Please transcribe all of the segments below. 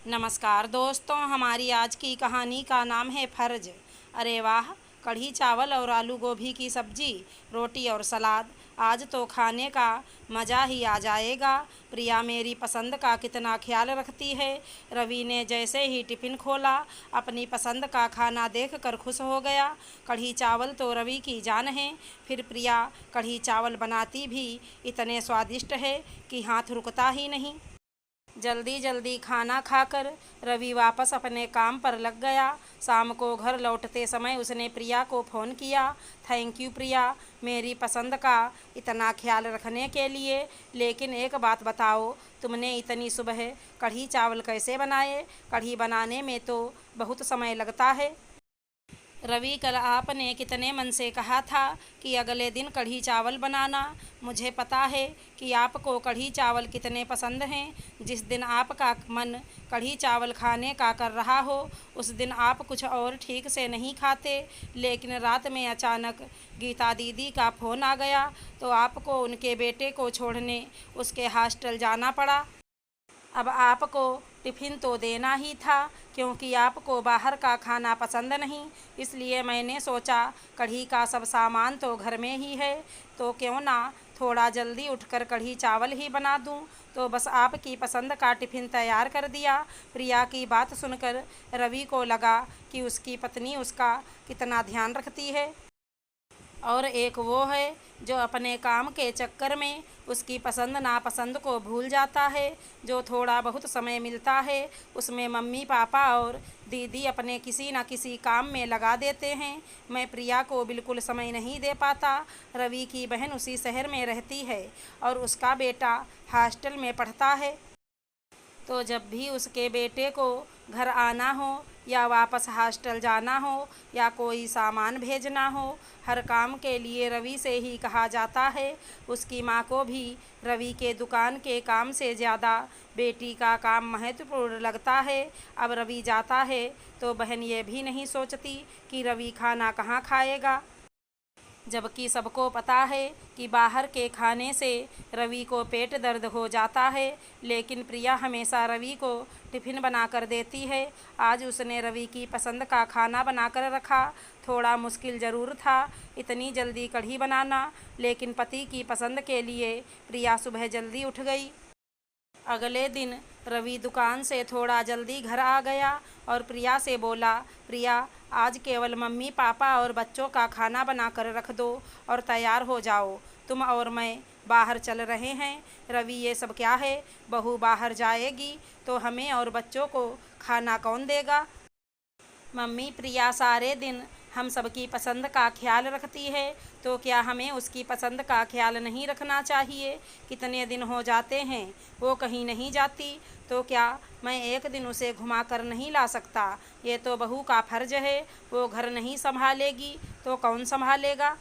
नमस्कार दोस्तों, हमारी आज की कहानी का नाम है फर्ज। अरे वाह, कढ़ी चावल और आलू गोभी की सब्जी, रोटी और सलाद। आज तो खाने का मज़ा ही आ जाएगा। प्रिया मेरी पसंद का कितना ख्याल रखती है। रवि ने जैसे ही टिफ़िन खोला, अपनी पसंद का खाना देखकर खुश हो गया। कढ़ी चावल तो रवि की जान है। फिर प्रिया कढ़ी चावल बनाती भी इतने स्वादिष्ट है कि हाथ रुकता ही नहीं। जल्दी जल्दी खाना खाकर रवि वापस अपने काम पर लग गया। शाम को घर लौटते समय उसने प्रिया को फ़ोन किया। थैंक यू प्रिया, मेरी पसंद का इतना ख्याल रखने के लिए। लेकिन एक बात बताओ, तुमने इतनी सुबह कढ़ी चावल कैसे बनाए? कढ़ी बनाने में तो बहुत समय लगता है। रवि, कल आपने कितने मन से कहा था कि अगले दिन कढ़ी चावल बनाना। मुझे पता है कि आपको कढ़ी चावल कितने पसंद हैं। जिस दिन आपका मन कढ़ी चावल खाने का कर रहा हो, उस दिन आप कुछ और ठीक से नहीं खाते। लेकिन रात में अचानक गीता दीदी का फ़ोन आ गया, तो आपको उनके बेटे को छोड़ने उसके हॉस्टल जाना पड़ा। अब आपको टिफ़िन तो देना ही था, क्योंकि आपको बाहर का खाना पसंद नहीं। इसलिए मैंने सोचा कढ़ी का सब सामान तो घर में ही है, तो क्यों ना थोड़ा जल्दी उठकर कढ़ी चावल ही बना दूं। तो बस आपकी पसंद का टिफ़िन तैयार कर दिया। प्रिया की बात सुनकर रवि को लगा कि उसकी पत्नी उसका कितना ध्यान रखती है। और एक वो है जो अपने काम के चक्कर में उसकी पसंद नापसंद को भूल जाता है। जो थोड़ा बहुत समय मिलता है, उसमें मम्मी पापा और दीदी अपने किसी न किसी काम में लगा देते हैं। मैं प्रिया को बिल्कुल समय नहीं दे पाता। रवि की बहन उसी शहर में रहती है और उसका बेटा हॉस्टल में पढ़ता है। तो जब भी उसके बेटे को घर आना हो या वापस हॉस्टल जाना हो या कोई सामान भेजना हो, हर काम के लिए रवि से ही कहा जाता है। उसकी माँ को भी रवि के दुकान के काम से ज़्यादा बेटी का काम महत्वपूर्ण लगता है। अब रवि जाता है तो बहन ये भी नहीं सोचती कि रवि खाना कहाँ खाएगा, जबकि सबको पता है कि बाहर के खाने से रवि को पेट दर्द हो जाता है। लेकिन प्रिया हमेशा रवि को टिफ़िन बना कर देती है। आज उसने रवि की पसंद का खाना बना कर रखा। थोड़ा मुश्किल ज़रूर था इतनी जल्दी कढ़ी बनाना, लेकिन पति की पसंद के लिए प्रिया सुबह जल्दी उठ गई। अगले दिन रवि दुकान से थोड़ा जल्दी घर आ गया और प्रिया से बोला, प्रिया, आज केवल मम्मी पापा और बच्चों का खाना बना कर रख दो और तैयार हो जाओ। तुम और मैं बाहर चल रहे हैं। रवि, ये सब क्या है? बहू बाहर जाएगी तो हमें और बच्चों को खाना कौन देगा? मम्मी, प्रिया सारे दिन हम सबकी पसंद का ख्याल रखती है, तो क्या हमें उसकी पसंद का ख्याल नहीं रखना चाहिए? कितने दिन हो जाते हैं वो कहीं नहीं जाती, तो क्या मैं एक दिन उसे घुमा कर नहीं ला सकता? ये तो बहू का फर्ज है। वो घर नहीं संभालेगी तो कौन संभालेगा?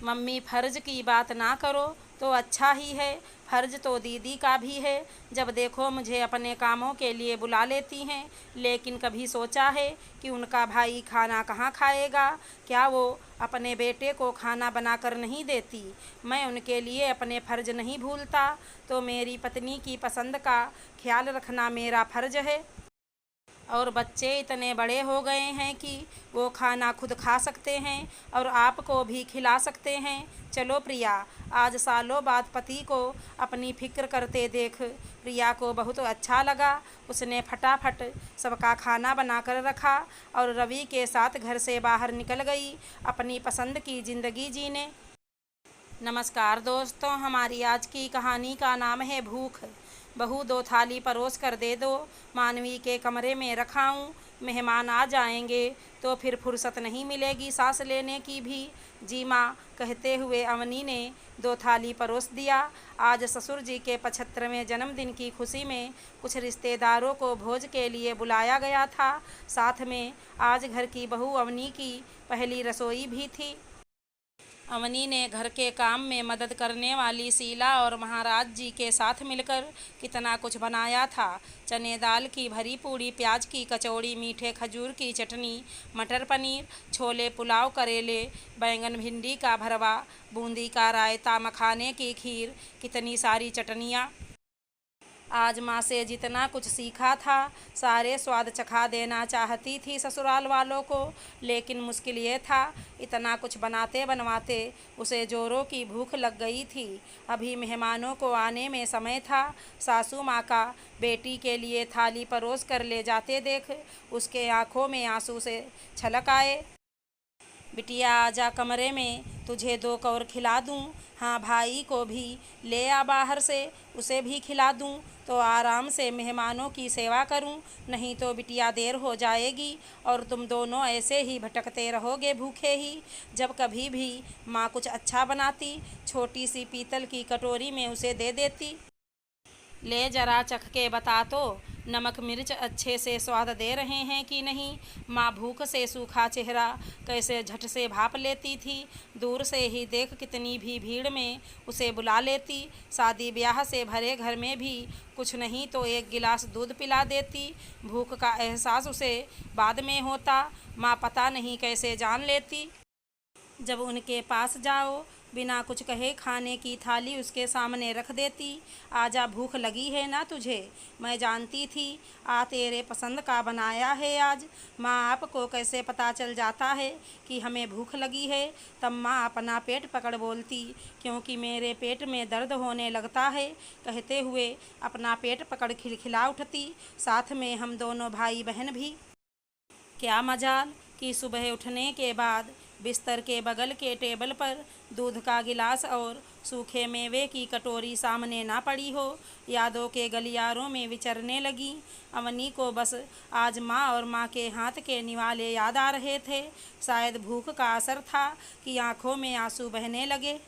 मम्मी, फ़र्ज की बात ना करो तो अच्छा ही है। फ़र्ज तो दीदी का भी है। जब देखो मुझे अपने कामों के लिए बुला लेती हैं। लेकिन कभी सोचा है कि उनका भाई खाना कहाँ खाएगा? क्या वो अपने बेटे को खाना बनाकर नहीं देती? मैं उनके लिए अपने फ़र्ज नहीं भूलता, तो मेरी पत्नी की पसंद का ख्याल रखना मेरा फ़र्ज है। और बच्चे इतने बड़े हो गए हैं कि वो खाना खुद खा सकते हैं और आपको भी खिला सकते हैं। चलो प्रिया, आज सालों बाद पति को अपनी फ़िक्र करते देख प्रिया को बहुत अच्छा लगा। उसने फटाफट सबका खाना बनाकर रखा और रवि के साथ घर से बाहर निकल गई अपनी पसंद की ज़िंदगी जीने। नमस्कार दोस्तों, हमारी आज की कहानी का नाम है भूख। बहू, 2 थाली परोस कर दे दो, मानवी के कमरे में रखाऊं। मेहमान आ जाएंगे तो फिर फुर्सत नहीं मिलेगी सांस लेने की भी। जी माँ, कहते हुए अवनी ने 2 थाली परोस दिया। आज ससुर जी के 75वें जन्मदिन की खुशी में कुछ रिश्तेदारों को भोज के लिए बुलाया गया था। साथ में आज घर की बहू अवनी की पहली रसोई भी थी। अवनी ने घर के काम में मदद करने वाली शीला और महाराज जी के साथ मिलकर कितना कुछ बनाया था। चने दाल की भरी पूड़ी, प्याज की कचौड़ी, मीठे खजूर की चटनी, मटर पनीर, छोले पुलाव, करेले बैंगन भिंडी का भरवा, बूंदी का रायता, मखाने की खीर, कितनी सारी चटनियाँ। आज माँ से जितना कुछ सीखा था सारे स्वाद चखा देना चाहती थी ससुराल वालों को, लेकिन मुश्किल ये था इतना कुछ बनाते बनवाते उसे जोरों की भूख लग गई थी। अभी मेहमानों को आने में समय था। सासू माँ का बेटी के लिए थाली परोस कर ले जाते देख उसके आंखों में आंसू से छलक आए। बिटिया आजा कमरे में, तुझे 2 कौर खिला दूँ। हाँ भाई को भी ले आ बाहर से, उसे भी खिला दूँ तो आराम से मेहमानों की सेवा करूँ। नहीं तो बिटिया देर हो जाएगी और तुम दोनों ऐसे ही भटकते रहोगे भूखे ही। जब कभी भी माँ कुछ अच्छा बनाती छोटी सी पीतल की कटोरी में उसे दे देती। ले जरा चख के बता तो नमक मिर्च अच्छे से स्वाद दे रहे हैं कि नहीं। माँ भूख से सूखा चेहरा कैसे झट से भाप लेती थी। दूर से ही देख कितनी भी भीड़ में उसे बुला लेती। शादी ब्याह से भरे घर में भी कुछ नहीं तो 1 गिलास दूध पिला देती। भूख का एहसास उसे बाद में होता। माँ पता नहीं कैसे जान लेती। जब उनके पास जाओ बिना कुछ कहे खाने की थाली उसके सामने रख देती। आजा भूख लगी है ना तुझे, मैं जानती थी आ तेरे पसंद का बनाया है आज। माँ आपको कैसे पता चल जाता है कि हमें भूख लगी है। तब माँ अपना पेट पकड़ बोलती, क्योंकि मेरे पेट में दर्द होने लगता है। कहते हुए अपना पेट पकड़ खिलखिला उठती, साथ में हम दोनों भाई बहन भी। क्या मजाल कि सुबह उठने के बाद बिस्तर के बगल के टेबल पर दूध का गिलास और सूखे मेवे की कटोरी सामने ना पड़ी हो। यादों के गलियारों में विचरने लगी अवनी को बस आज माँ और माँ के हाथ के निवाले याद आ रहे थे। शायद भूख का असर था कि आंखों में आंसू बहने लगे।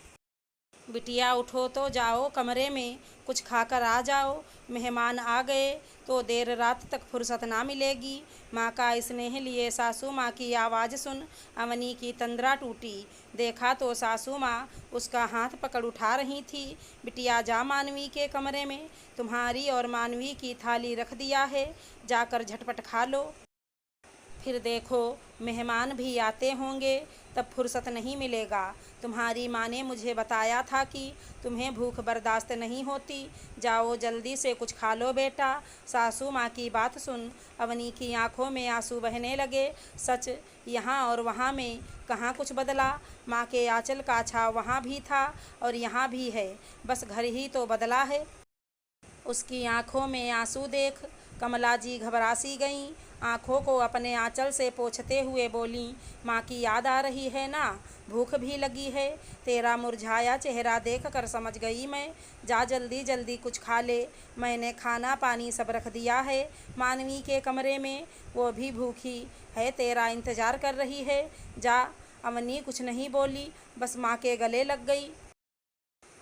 बिटिया उठो तो जाओ कमरे में, कुछ खाकर आ जाओ। मेहमान आ गए तो देर रात तक फुर्सत ना मिलेगी। माँ का स्नेह लिए सासू माँ की आवाज़ सुन अवनी की तंद्रा टूटी। देखा तो सासू माँ उसका हाथ पकड़ उठा रही थी। बिटिया जा मानवी के कमरे में, तुम्हारी और मानवी की थाली रख दिया है, जाकर झटपट खा लो। फिर देखो मेहमान भी आते होंगे तब फुर्सत नहीं मिलेगा। तुम्हारी माँ ने मुझे बताया था कि तुम्हें भूख बर्दाश्त नहीं होती। जाओ जल्दी से कुछ खा लो बेटा। सासू माँ की बात सुन अवनी की आंखों में आंसू बहने लगे। सच यहाँ और वहाँ में कहाँ कुछ बदला। माँ के आंचल का छाव वहाँ भी था और यहाँ भी है, बस घर ही तो बदला है। उसकी आंखों में आंसू देख कमला जी घबरा सी गईं। आंखों को अपने आंचल से पोंछते हुए बोली, माँ की याद आ रही है ना, भूख भी लगी है। तेरा मुरझाया चेहरा देख कर समझ गई मैं। जा जल्दी जल्दी कुछ खा ले, मैंने खाना पानी सब रख दिया है मानवी के कमरे में, वो भी भूखी है तेरा इंतज़ार कर रही है। जा। अवनी कुछ नहीं बोली, बस माँ के गले लग गई।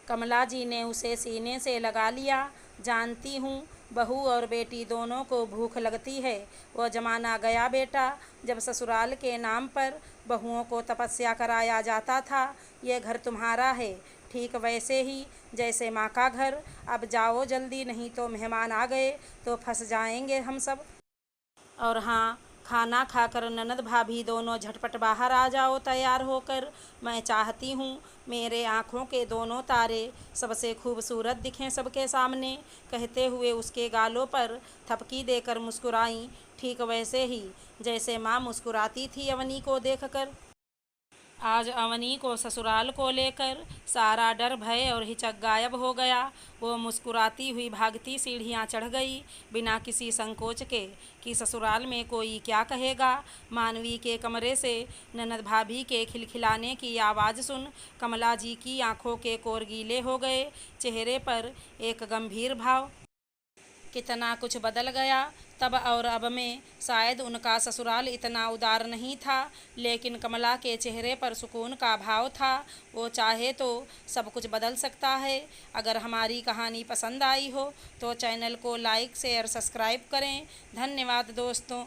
कमला जी ने उसे सीने से लगा लिया। जानती हूँ बहू और बेटी दोनों को भूख लगती है। वो ज़माना गया बेटा जब ससुराल के नाम पर बहुओं को तपस्या कराया जाता था। ये घर तुम्हारा है, ठीक वैसे ही जैसे माँ का घर। अब जाओ जल्दी, नहीं तो मेहमान आ गए तो फंस जाएंगे हम सब। और हाँ, खाना खाकर ननद भाभी दोनों झटपट बाहर आ जाओ तैयार होकर। मैं चाहती हूँ मेरे आँखों के दोनों तारे सबसे खूबसूरत दिखें सबके सामने। कहते हुए उसके गालों पर थपकी देकर मुस्कुराईं, ठीक वैसे ही जैसे माँ मुस्कुराती थी अवनी को देखकर। आज अवनी को ससुराल को लेकर सारा डर भय और हिचक गायब हो गया। वो मुस्कुराती हुई भागती सीढ़ियाँ चढ़ गई बिना किसी संकोच के कि ससुराल में कोई क्या कहेगा। मानवी के कमरे से ननद भाभी के खिलखिलाने की आवाज़ सुन कमला जी की आंखों के कोर गीले हो गए, चेहरे पर एक गंभीर भाव। कितना कुछ बदल गया तब और अब में। शायद उनका ससुराल इतना उदार नहीं था, लेकिन कमला के चेहरे पर सुकून का भाव था। वो चाहे तो सब कुछ बदल सकता है। अगर हमारी कहानी पसंद आई हो तो चैनल को लाइक शेयर सब्सक्राइब करें। धन्यवाद दोस्तों।